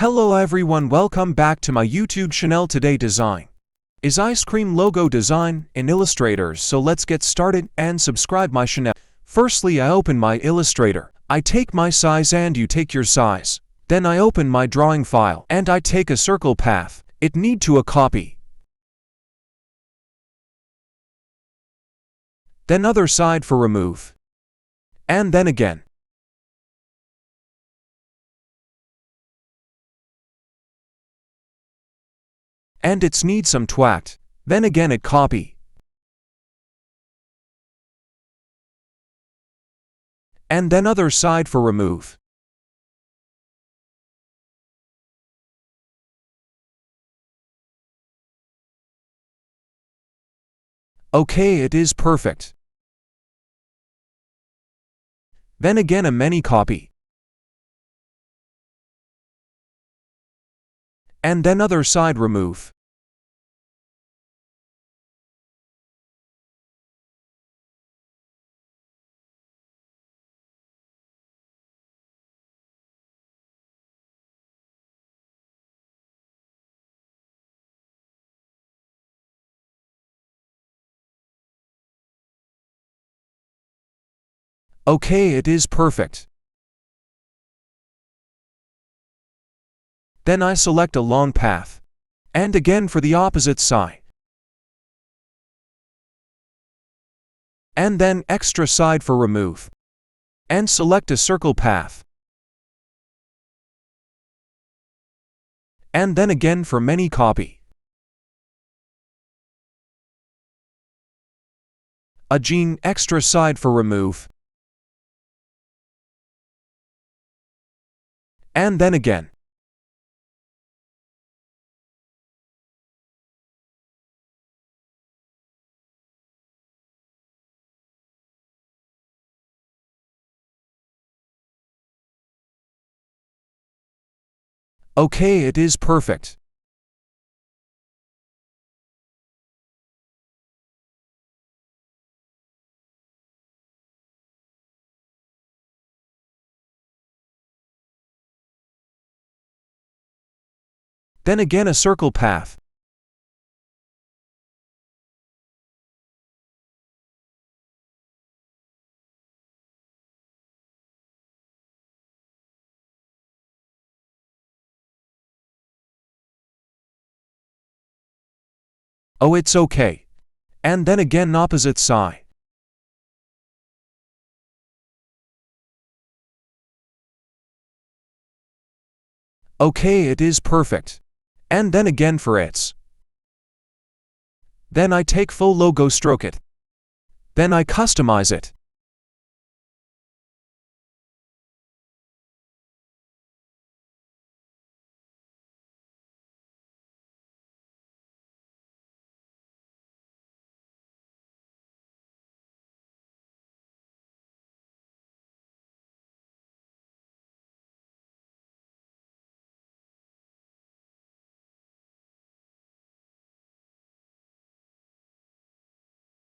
Hello everyone, welcome back to my YouTube channel. Today design is ice cream logo design in Illustrator, so let's get started and subscribe my channel. Firstly, I open my Illustrator. I take my size and you take your size. Then I open my drawing file and I take a circle path. It need to a copy. Then other side for remove. And then again. And it's need some twact. Then again it copy. And then other side for remove. Okay, it is perfect. Then again a many copy. And then other side remove. Okay, it is perfect. Then I select a long path. And again for the opposite side. And then extra side for remove. And select a circle path. And then again for many copy. Again extra side for remove. And then again. Okay, it is perfect. Then again a circle path. Oh, it's okay. And then again opposite side. Okay, it is perfect. And then again for its. Then I take full logo, stroke it. Then I customize it.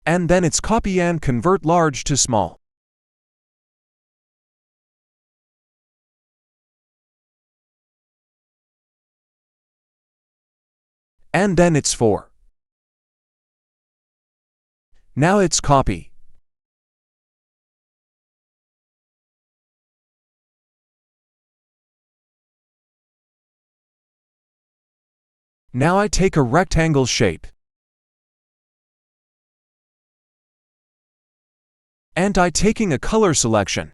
And then it's copy and convert large to small. And then it's 4. Now it's copy. Now I take a rectangle shape. And I taking a color selection.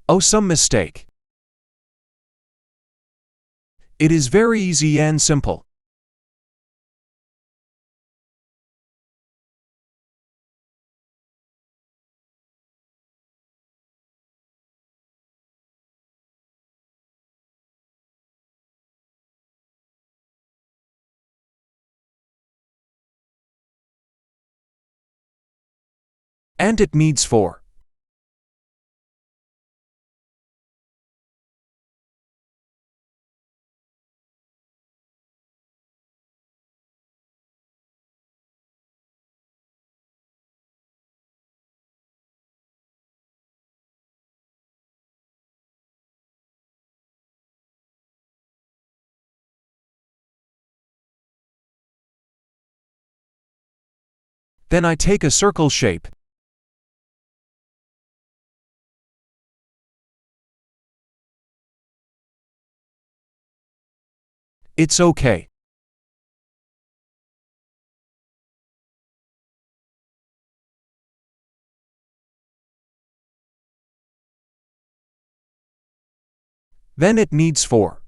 Oh, some mistake. It is very easy and simple. And it needs 4. Then I take a circle shape. It's okay. Then it needs 4.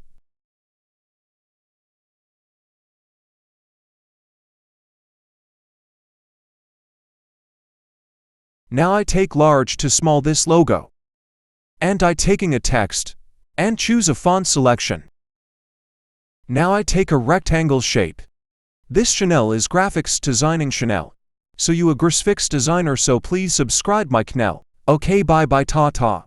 Now I take large to small this logo. And I taking a text, and choose a font selection. Now I take a rectangle shape. This channel is graphics designing channel. So you a graphics designer, so please subscribe my channel. Okay, bye bye, ta ta.